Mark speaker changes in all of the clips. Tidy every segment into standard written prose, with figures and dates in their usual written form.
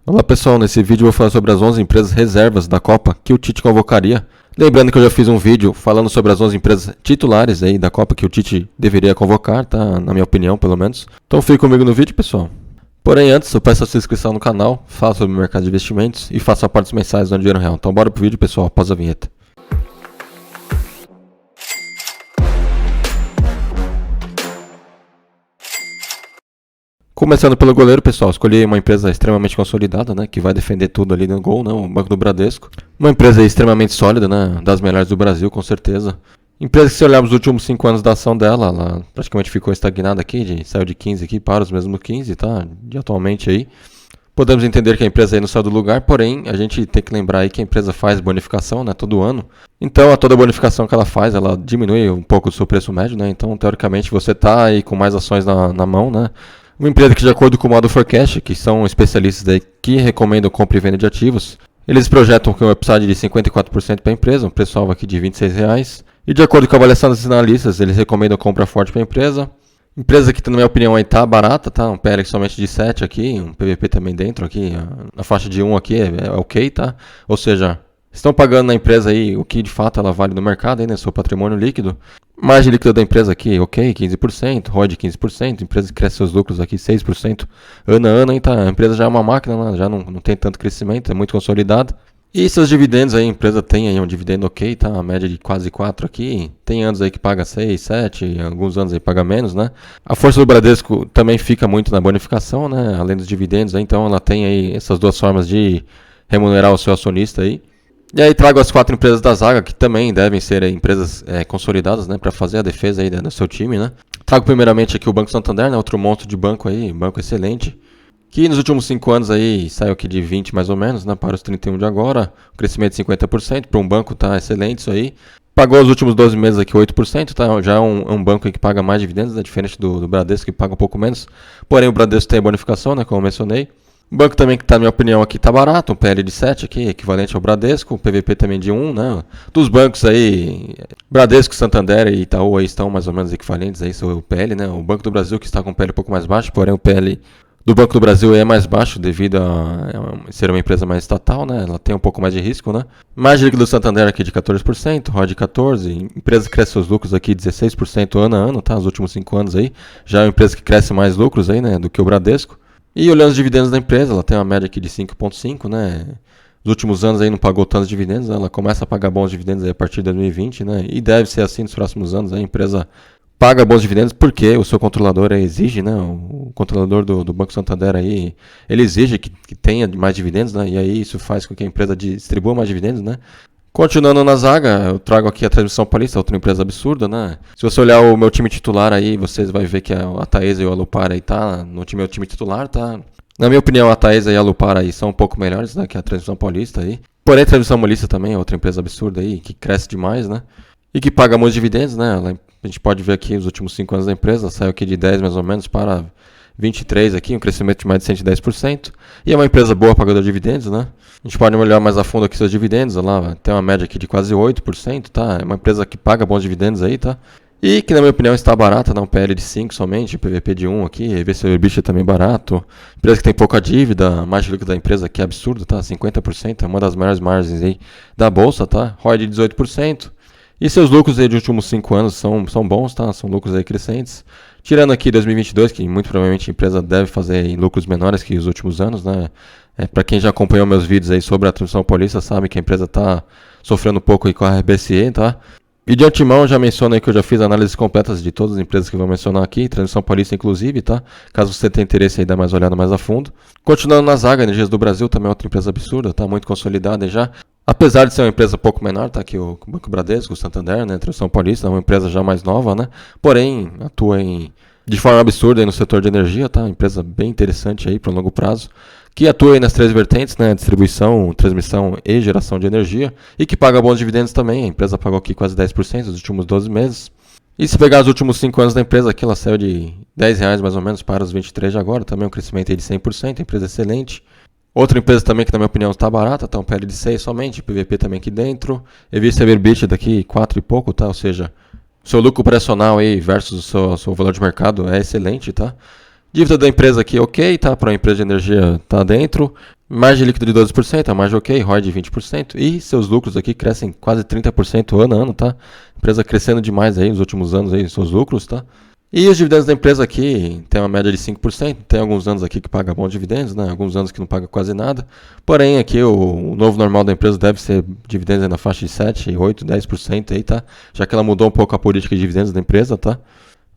Speaker 1: Olá pessoal, nesse vídeo eu vou falar sobre as 11 empresas reservas da Copa que o Tite convocaria. Lembrando que eu já fiz um vídeo falando sobre as 11 empresas titulares aí da Copa que o Tite deveria convocar, tá? Na minha opinião, pelo menos. Então fique comigo no vídeo, pessoal. Porém, antes, eu peço a sua inscrição no canal, fala sobre o mercado de investimentos e faça aportes mensais no dinheiro real. Então bora pro vídeo, pessoal, após a vinheta. Começando pelo goleiro, pessoal, escolhi uma empresa extremamente consolidada, né, que vai defender tudo ali no gol, né, o Banco do Bradesco. Uma empresa extremamente sólida, né, das melhores do Brasil, com certeza. Empresa que, se olharmos os últimos 5 anos da ação dela, ela praticamente ficou estagnada aqui, saiu de 15 aqui para os mesmos 15, tá, de atualmente aí. Podemos entender que a empresa aí não saiu do lugar, porém, a gente tem que lembrar aí que a empresa faz bonificação, né, todo ano. Então, a toda bonificação que ela faz, ela diminui um pouco o seu preço médio, né, então, teoricamente, você tá aí com mais ações na mão, né. Uma empresa que, de acordo com o Model Forecast, que são especialistas aí que recomendam compra e venda de ativos, eles projetam que um upside de 54% para a empresa, um preço-alvo aqui de R$ 26,00. E de acordo com a avaliação dos analistas, eles recomendam compra forte para a empresa. Empresa que, na minha opinião, aí tá barata, tá? Um PL somente de 7 aqui, um PVP também dentro aqui, na faixa de 1 aqui é ok, tá? Ou seja, estão pagando na empresa aí o que de fato ela vale no mercado, aí, né? Seu patrimônio líquido. Margem líquida da empresa aqui, ok, 15%, ROI de 15%, empresa que cresce seus lucros aqui 6% ano a ano, hein, tá? A empresa já é uma máquina, né? Já não tem tanto crescimento, é muito consolidada. E seus dividendos aí, a empresa tem aí um dividendo ok, tá? A média de quase 4 aqui. Tem anos aí que paga 6, 7, alguns anos aí paga menos, né? A força do Bradesco também fica muito na bonificação, né? Além dos dividendos, aí, então ela tem aí essas duas formas de remunerar o seu acionista aí. E aí trago as 4 empresas da zaga, que também devem ser empresas consolidadas, né, para fazer a defesa aí do seu time, né. Trago primeiramente aqui o Banco Santander, né, outro monstro de banco aí, banco excelente, que nos últimos 5 anos aí saiu aqui de 20 mais ou menos, né, para os 31 de agora, um crescimento de 50%, para um banco tá excelente isso aí. Pagou os últimos 12 meses aqui 8%, tá, já é um banco aí que paga mais dividendos, né, diferente do Bradesco, que paga um pouco menos, porém o Bradesco tem a bonificação, né, como eu mencionei. O banco também que está, na minha opinião, aqui está barato, um PL de 7 aqui, equivalente ao Bradesco, PVP também de 1, né? Dos bancos aí, Bradesco, Santander e Itaú aí estão mais ou menos equivalentes aí, seu PL, né? O Banco do Brasil que está com um PL um pouco mais baixo, porém o PL do Banco do Brasil é mais baixo devido a ser uma empresa mais estatal, né? Ela tem um pouco mais de risco, né? Margem líquida do Santander aqui de 14%, ROI de 14%, empresa que cresce seus lucros aqui 16% ano a ano, tá? Os últimos 5 anos aí, já é uma empresa que cresce mais lucros aí, né? Do que o Bradesco. E olhando os dividendos da empresa, ela tem uma média aqui de 5,5, né? Nos últimos anos aí não pagou tantos dividendos, ela começa a pagar bons dividendos aí a partir de 2020, né? E deve ser assim nos próximos anos, a empresa paga bons dividendos porque o seu controlador exige, né? O controlador do Banco Santander aí, ele exige que tenha mais dividendos, né? E aí isso faz com que a empresa distribua mais dividendos, né? Continuando na zaga, eu trago aqui a Transmissão Paulista, outra empresa absurda, né? Se você olhar o meu time titular aí, vocês vão ver que a Taesa e o Alupar aí tá no meu time titular, tá? Na minha opinião, a Taesa e a Alupar aí são um pouco melhores, né, que a Transmissão Paulista aí. Porém, a Transmissão Paulista também é outra empresa absurda aí, que cresce demais, né? E que paga muitos dividendos, né? A gente pode ver aqui os últimos 5 anos da empresa, saiu aqui de 10 mais ou menos para 23 aqui, um crescimento de mais de 110%. E é uma empresa boa pagadora de dividendos, né? A gente pode olhar mais a fundo aqui seus dividendos, lá tem uma média aqui de quase 8%, tá? É uma empresa que paga bons dividendos aí, tá? E que, na minha opinião, está barata, não, PL de 5 somente, PVP de 1 aqui, EV/EBITDA também barato. Empresa que tem pouca dívida, a margem líquida da empresa aqui é absurda, tá? 50%, é uma das maiores margens aí da bolsa, tá? ROI de 18%. E seus lucros aí de últimos 5 anos são bons, tá? São lucros aí crescentes. Tirando aqui 2022, que muito provavelmente a empresa deve fazer lucros menores que os últimos anos, né? Para quem já acompanhou meus vídeos aí sobre a Transmissão Paulista, sabe que a empresa está sofrendo um pouco aí com a RBSE, tá? E de antemão já menciono aí que eu já fiz análises completas de todas as empresas que vou mencionar aqui, Transmissão Paulista inclusive, tá? Caso você tenha interesse aí, dar mais uma olhada mais a fundo. Continuando na zaga, Energias do Brasil também é outra empresa absurda, tá? Muito consolidada já. Apesar de ser uma empresa um pouco menor, tá aqui o Banco Bradesco, o Santander, né? Transmissão Paulista é uma empresa já mais nova, né? Porém, atua de forma absurda aí no setor de energia, tá? Uma empresa bem interessante aí para longo prazo, que atua aí nas 3 vertentes, né? Distribuição, transmissão e geração de energia, e que paga bons dividendos também. A empresa pagou aqui quase 10% nos últimos 12 meses. E se pegar os últimos 5 anos da empresa, aqui ela saiu de R$10 mais ou menos para os 23 de agora, também um crescimento aí de 100%, empresa excelente. Outra empresa também que, na minha opinião, está barata, tá um PL de 6 somente, PVP também aqui dentro. EV/EBITDA daqui 4 e pouco, tá? Ou seja, seu lucro operacional aí versus o seu valor de mercado é excelente, tá? Dívida da empresa aqui, ok, tá? Para uma empresa de energia tá dentro. Margem líquida de 12%, a margem ok, ROI de 20%, e seus lucros aqui crescem quase 30% ano a ano, tá? Empresa crescendo demais aí nos últimos anos aí, seus lucros, tá? E os dividendos da empresa aqui tem uma média de 5%, tem alguns anos aqui que paga bons dividendos, né? Alguns anos que não paga quase nada. Porém, aqui o novo normal da empresa deve ser dividendos aí na faixa de 7, 8, 10% aí, tá? Já que ela mudou um pouco a política de dividendos da empresa, tá?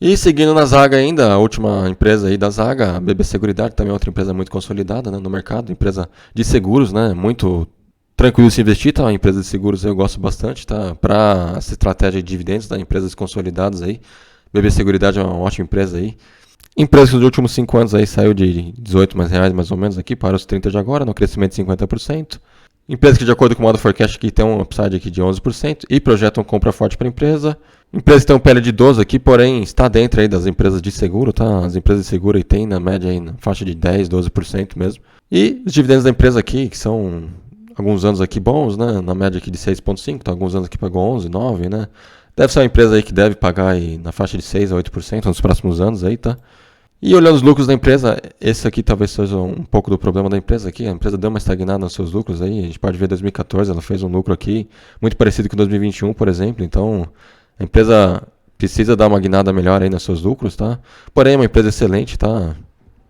Speaker 1: E seguindo na Zaga ainda, a última empresa aí da Zaga, a BB Seguridade, também é outra empresa muito consolidada, né, no mercado, empresa de seguros, né, muito tranquilo se investir, tá? A empresa de seguros eu gosto bastante, tá? Para essa estratégia de dividendos, tá? Empresas consolidadas aí. BB Seguridade é uma ótima empresa aí. Empresa que nos últimos 5 anos aí saiu de R$ 18 mais ou menos aqui para os 30 de agora, no crescimento de 50%. Empresa que, de acordo com o modo forecast, aqui tem um upside aqui de 11% e projetam compra forte para a empresa. Empresa que tem um PL de 12 aqui, porém está dentro aí das empresas de seguro, tá? As empresas de seguro aí tem na média aí na faixa de 10, 12% mesmo. E os dividendos da empresa aqui, que são alguns anos aqui bons, né? Na média aqui de 6,5, tá? Alguns anos aqui pagou 11, 9, né? Deve ser uma empresa aí que deve pagar aí na faixa de 6 a 8% nos próximos anos aí, tá? E olhando os lucros da empresa, esse aqui talvez seja um pouco do problema da empresa aqui. A empresa deu uma estagnada nos seus lucros aí. A gente pode ver 2014, ela fez um lucro aqui muito parecido com 2021, por exemplo. Então, a empresa precisa dar uma guinada melhor aí nos seus lucros, tá? Porém, é uma empresa excelente, tá?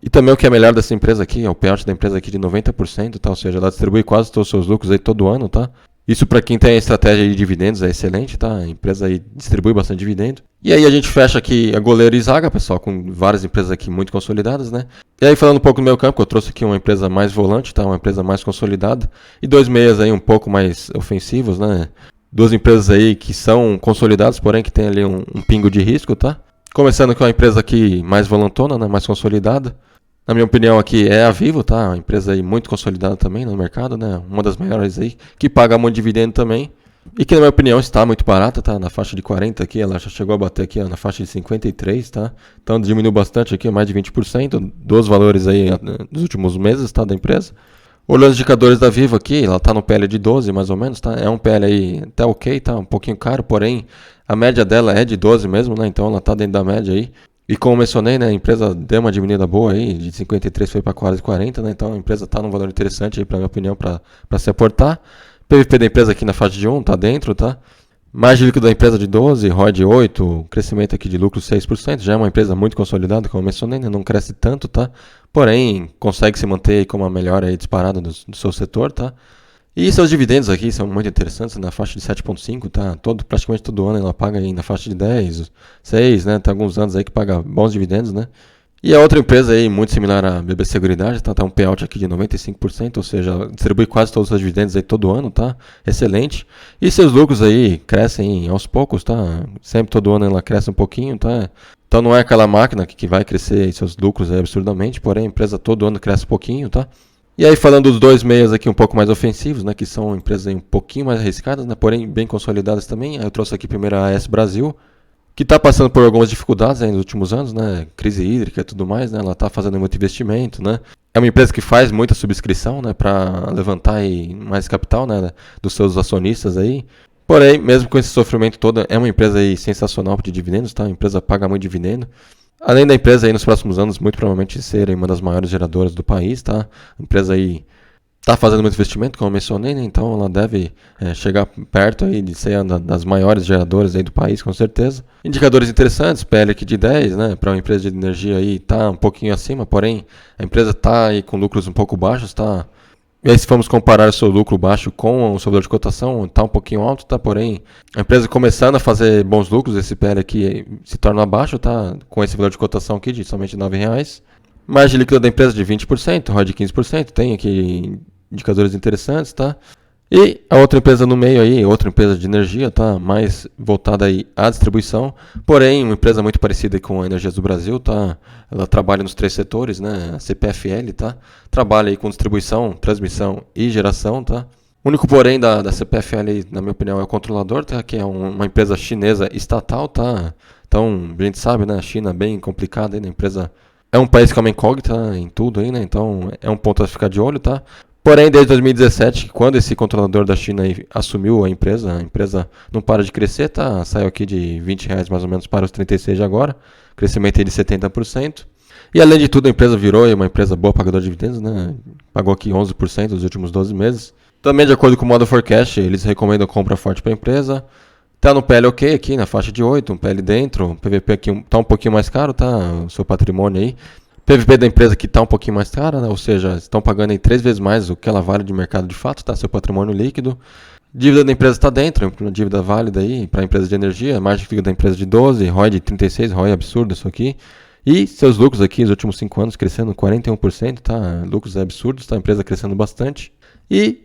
Speaker 1: E também o que é melhor dessa empresa aqui, é o payout da empresa aqui de 90%, tá? Ou seja, ela distribui quase todos os seus lucros aí todo ano, tá? Isso para quem tem a estratégia de dividendos é excelente, tá? A empresa aí distribui bastante dividendo. E aí a gente fecha aqui a Goleiro e Zaga, pessoal, com várias empresas aqui muito consolidadas, né? E aí falando um pouco do meu campo, eu trouxe aqui uma empresa mais volante, tá? Uma empresa mais consolidada. E 2 meias aí um pouco mais ofensivos, né? 2 empresas aí que são consolidadas, porém que tem ali um pingo de risco, tá? Começando com a empresa aqui mais volantona, né? Mais consolidada. Na minha opinião aqui é a Vivo, tá? Uma empresa aí muito consolidada também no mercado, né? Uma das maiores aí, que paga muito dividendo também. E que na minha opinião está muito barata, tá? Na faixa de 40 aqui, ela já chegou a bater aqui ó, na faixa de 53, tá? Então diminuiu bastante aqui, mais de 20% dos valores aí dos últimos meses, tá? Da empresa. Olhando os indicadores da Vivo aqui, ela tá no PL de 12 mais ou menos, tá? É um PL aí até ok, tá? Um pouquinho caro, porém a média dela é de 12 mesmo, né? Então ela tá dentro da média aí. E como mencionei, né, a empresa deu uma diminuída boa aí, de 53 foi para quase 40, né? Então a empresa está num valor interessante aí, para minha opinião, para se aportar. PVP da empresa aqui na faixa de 1, tá dentro, tá? Margem líquida da empresa de 12, ROI de 8, crescimento aqui de lucro 6%, já é uma empresa muito consolidada, como mencionei, né? Não cresce tanto, tá? Porém, consegue se manter aí como a melhor aí disparada do seu setor, tá? E seus dividendos aqui são muito interessantes, na faixa de 7,5, tá? Praticamente todo ano ela paga aí na faixa de 10, 6, né? Tem alguns anos aí que paga bons dividendos, né? E a outra empresa aí, muito similar à BB Seguridade, tá? Tá um payout aqui de 95%, ou seja, distribui quase todos os seus dividendos aí todo ano, tá? Excelente. E seus lucros aí crescem aos poucos, tá? Sempre todo ano ela cresce um pouquinho, tá? Então não é aquela máquina que vai crescer seus lucros aí absurdamente, porém a empresa todo ano cresce um pouquinho, tá? E aí falando dos 2 meias aqui um pouco mais ofensivos, né, que são empresas aí um pouquinho mais arriscadas, né, porém bem consolidadas também. Aí eu trouxe aqui primeiro a AS Brasil, que está passando por algumas dificuldades aí nos últimos anos, né, crise hídrica e tudo mais, né, ela está fazendo muito investimento, né. É uma empresa que faz muita subscrição, né, para levantar aí mais capital, né, dos seus acionistas aí. Porém, mesmo com esse sofrimento todo, é uma empresa aí sensacional de dividendos, tá? A empresa paga muito dividendo. Além da empresa aí nos próximos anos muito provavelmente ser uma das maiores geradoras do país, tá? A empresa aí está fazendo muito investimento, como eu mencionei, né? Então ela deve chegar perto aí de ser uma das maiores geradoras aí do país, com certeza. Indicadores interessantes, PL aqui de 10, né? Para uma empresa de energia aí tá um pouquinho acima, porém a empresa está aí com lucros um pouco baixos, tá? E aí se formos comparar o seu lucro baixo com o seu valor de cotação, está um pouquinho alto, tá? Porém, a empresa começando a fazer bons lucros, esse PL aqui se torna baixo, tá? Com esse valor de cotação aqui de somente R$ 9,00. Margem líquida da empresa de 20%, ROI de 15%, tem aqui indicadores interessantes, tá? E a outra empresa no meio aí, outra empresa de energia, tá? Mais voltada aí à distribuição, porém uma empresa muito parecida com a Energias do Brasil, tá? Ela trabalha nos 3 setores, né? A CPFL, tá? Trabalha aí com distribuição, transmissão e geração, tá? O único porém da CPFL, aí, na minha opinião, é o controlador, tá? Que é uma empresa chinesa estatal, tá? Então, a gente sabe, né? A China é bem complicada aí, né? A empresa é um país que é uma incógnita em tudo aí, né? Então, é um ponto a ficar de olho, tá? Porém, desde 2017, quando esse controlador da China assumiu a empresa não para de crescer, tá? Saiu aqui de R$ 20 mais ou menos para os 36 de agora, crescimento aí de 70%. E além de tudo, a empresa virou aí uma empresa boa pagadora de dividendos, né? Pagou aqui 11% nos últimos 12 meses. Também, de acordo com o Model Forecast, eles recomendam compra forte para a empresa. Tá no PL ok aqui, na faixa de 8, um PL dentro, o PVP aqui tá um pouquinho mais caro, tá? O seu patrimônio aí. PVP da empresa aqui tá um pouquinho mais cara, né? Ou seja, estão pagando aí 3 vezes mais o que ela vale de mercado de fato, tá? Seu patrimônio líquido. Dívida da empresa está dentro, uma dívida válida aí para a empresa de energia, margem líquida da empresa de 12, ROI de 36, ROI absurdo isso aqui. E seus lucros aqui nos últimos 5 anos crescendo 41%, tá? Lucros absurdos, tá? A empresa crescendo bastante. E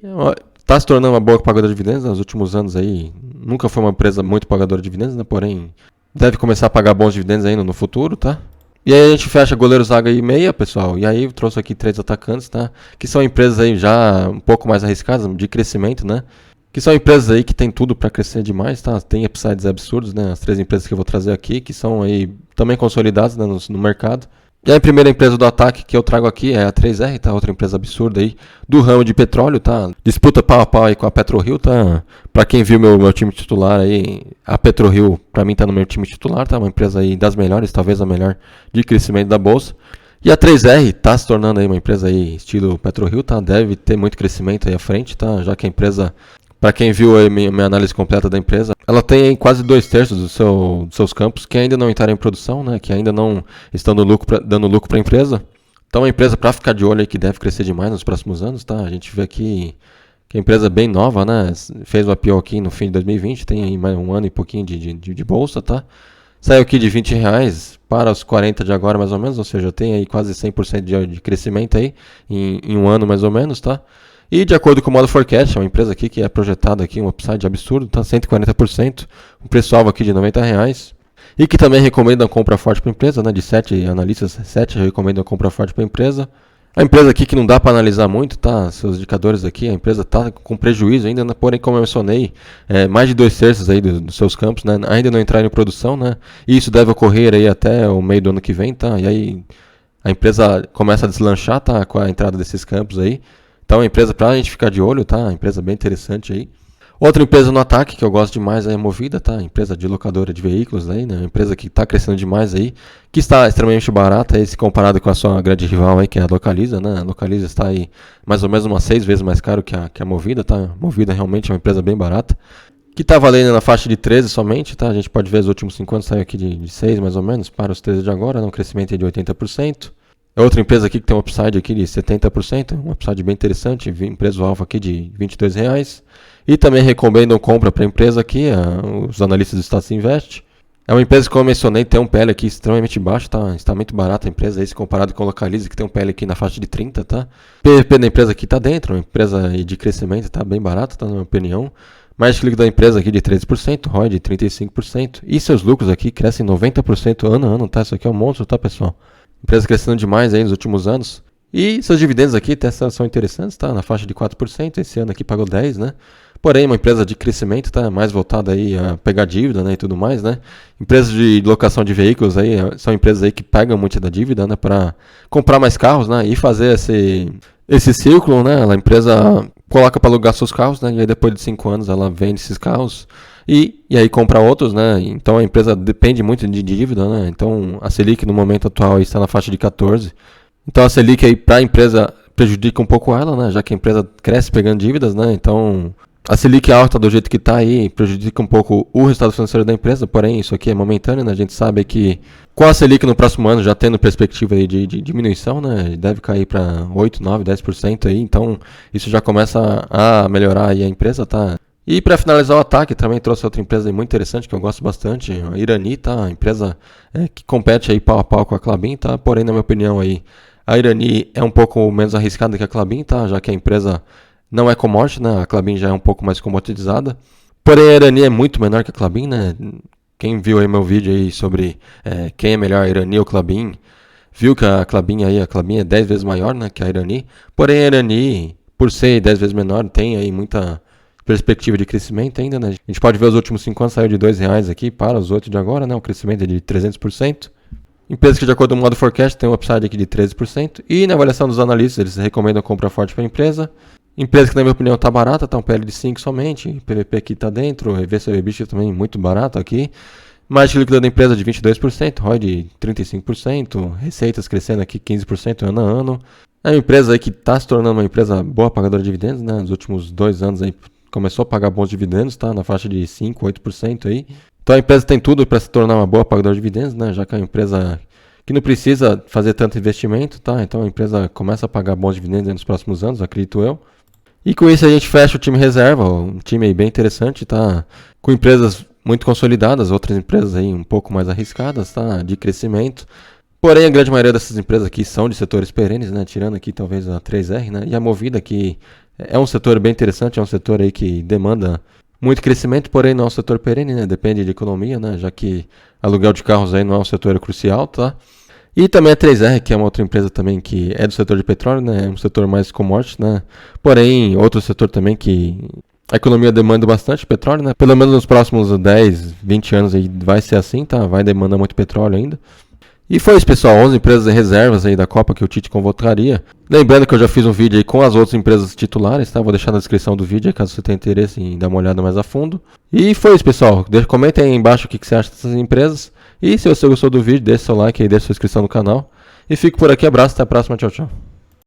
Speaker 1: está se tornando uma boa pagadora de dividendos, né? Nos últimos anos aí. Nunca foi uma empresa muito pagadora de dividendos, né? Porém, deve começar a pagar bons dividendos ainda no futuro, tá? E aí a gente fecha goleiro, zaga e meia, pessoal. E aí eu trouxe aqui 3 atacantes, tá? Que são empresas aí já um pouco mais arriscadas, de crescimento, né? Que são empresas aí que tem tudo para crescer demais, tá? Tem upsides absurdos, né? As 3 empresas que eu vou trazer aqui, que são aí também consolidadas, né, no mercado. E a primeira empresa do ataque que eu trago aqui é a 3R, tá? Outra empresa absurda aí, do ramo de petróleo, tá? Disputa pau a pau aí com a PetroRio, tá? Pra quem viu meu time titular aí, a PetroRio pra mim tá no meu time titular, tá? Uma empresa aí das melhores, talvez a melhor de crescimento da bolsa. E a 3R tá se tornando aí uma empresa aí estilo PetroRio, tá? Deve ter muito crescimento aí à frente, tá? Já que a empresa, para quem viu a minha análise completa da empresa, ela tem quase 2/3 dos seus campos que ainda não entraram em produção, né? Que ainda não estão dando lucro para a empresa. Então, é uma empresa para ficar de olho aí que deve crescer demais nos próximos anos, tá? A gente vê aqui que a empresa é bem nova, né? Fez o IPO aqui no fim de 2020, tem aí mais um ano e pouquinho de bolsa, tá? Saiu aqui de R$ 20 para os 40 de agora, mais ou menos, ou seja, tem aí quase 100% de crescimento aí em um ano, mais ou menos, tá? E de acordo com o Model Forecast, é uma empresa aqui que é projetada aqui, um upside absurdo, tá? 140%, um preço-alvo aqui de R$ 90. E que também recomenda a compra forte para a empresa, né? De 7 analistas, 7 recomendam a compra forte para a empresa. A empresa aqui que não dá para analisar muito, tá? Seus indicadores aqui, a empresa tá com prejuízo ainda, né? Porém, como eu mencionei, mais de 2/3 aí dos seus campos, né? Ainda não entraram em produção, né? E isso deve ocorrer aí até o meio do ano que vem, tá? E aí a empresa começa a deslanchar, tá? Com a entrada desses campos aí. Então, é uma empresa para a gente ficar de olho, tá? Uma empresa bem interessante aí. Outra empresa no ataque que eu gosto demais é a Movida, tá? Empresa de locadora de veículos aí, né? Uma empresa que está crescendo demais aí, que está extremamente barata aí, se comparado com a sua grande rival aí, que é a Localiza, né? A Localiza está aí mais ou menos umas 6 vezes mais caro que a Movida, tá? A Movida realmente é uma empresa bem barata, que está valendo na faixa de 13 somente, tá? A gente pode ver os últimos 5 anos saiu aqui de 6 mais ou menos, para os 13 de agora, né? Um crescimento aí de 80%. É outra empresa aqui que tem um upside aqui de 70%, um upside bem interessante, preço-alvo aqui de R$ 22. E também recomendam compra para a empresa aqui, os analistas do Status Invest. É uma empresa que, como eu mencionei, tem um PL aqui extremamente baixo, tá? Está muito barata a empresa aí, se comparado com a Localiza, que tem um PL aqui na faixa de 30, tá? O PVP da empresa aqui está dentro, uma empresa de crescimento, está bem barata, tá? Na minha opinião. Margem líquida da empresa aqui de 13%, ROI de 35%. E seus lucros aqui crescem 90% ano a ano, tá? Isso aqui é um monstro, tá, pessoal? Empresa crescendo demais aí nos últimos anos. E seus dividendos aqui até são interessantes, tá? Na faixa de 4%. Esse ano aqui pagou 10%, né? Porém, uma empresa de crescimento, tá? Mais voltada aí a pegar dívida, né? E tudo mais, né? Empresas de locação de veículos aí são empresas aí que pegam muito da dívida, né? Para comprar mais carros, né? E fazer esse círculo, né? A empresa coloca para alugar seus carros, né? E aí depois de 5 anos ela vende esses carros. E aí compra outros, né? Então a empresa depende muito de dívida, né? Então a Selic no momento atual está na faixa de 14. Então a Selic aí para a empresa prejudica um pouco ela, né? Já que a empresa cresce pegando dívidas, né? Então a Selic alta do jeito que está aí prejudica um pouco o resultado financeiro da empresa, porém isso aqui é momentâneo, né? A gente sabe que com a Selic no próximo ano já tendo perspectiva aí de diminuição, né? Deve cair para 8, 9, 10% aí, então isso já começa a melhorar aí a empresa, tá? E para finalizar o ataque, também trouxe outra empresa muito interessante que eu gosto bastante, a Irani, tá? A empresa que compete aí pau a pau com a Klabin, tá? Porém, na minha opinião aí, a Irani é um pouco menos arriscada que a Klabin, tá? Já que a empresa não é commodity, né? A Klabin já é um pouco mais commoditizada. Porém, a Irani é muito menor que a Klabin, né? Quem viu aí meu vídeo aí sobre quem é melhor, a Irani ou a Klabin, viu que a Klabin é 10 vezes maior, né, que a Irani. Porém, a Irani, por ser 10 vezes menor, tem aí muita perspectiva de crescimento ainda, né? A gente pode ver os últimos 5 anos saiu de R$ 2 aqui para os 8 de agora, né? O crescimento é de 300%. Empresas que, de acordo com o Model Forecast, tem um upside aqui de 13%. E na avaliação dos analistas, eles recomendam compra forte para a empresa. Empresa que, na minha opinião, está barata, está um PL de 5 somente. PVP aqui está dentro, EV/EBITDA também muito barato aqui. Margem líquida da empresa de 22%, ROI de 35%, receitas crescendo aqui 15% ano a ano. É uma empresa aí que está se tornando uma empresa boa pagadora de dividendos, né? Nos últimos 2 anos aí começou a pagar bons dividendos, tá? Na faixa de 5, 8% aí. Então a empresa tem tudo para se tornar uma boa pagadora de dividendos, né? Já que é uma empresa que não precisa fazer tanto investimento, tá? Então a empresa começa a pagar bons dividendos aí nos próximos anos, acredito eu. E com isso a gente fecha o time reserva, um time aí bem interessante, tá? Com empresas muito consolidadas, outras empresas aí um pouco mais arriscadas, tá? De crescimento. Porém, a grande maioria dessas empresas aqui são de setores perenes, né? Tirando aqui talvez a 3R, né? E a Movida, que é um setor bem interessante, é um setor aí que demanda muito crescimento, porém não é um setor perene, né? Depende de economia, né? Já que aluguel de carros aí não é um setor crucial, tá? E também a 3R, que é uma outra empresa também que é do setor de petróleo, né? É um setor mais commodity, né? Porém, outro setor também que a economia demanda bastante petróleo, né? Pelo menos nos próximos 10, 20 anos aí vai ser assim, tá? Vai demandar muito petróleo ainda. E foi isso, pessoal, 11 empresas em reservas aí da Copa que o Tite convocaria. Lembrando que eu já fiz um vídeo aí com as outras empresas titulares, tá? Vou deixar na descrição do vídeo aí, caso você tenha interesse em dar uma olhada mais a fundo. E foi isso, pessoal. Comenta aí embaixo o que você acha dessas empresas. E se você gostou do vídeo, deixe seu like aí, deixe sua inscrição no canal. E fico por aqui, abraço, até a próxima, tchau, tchau.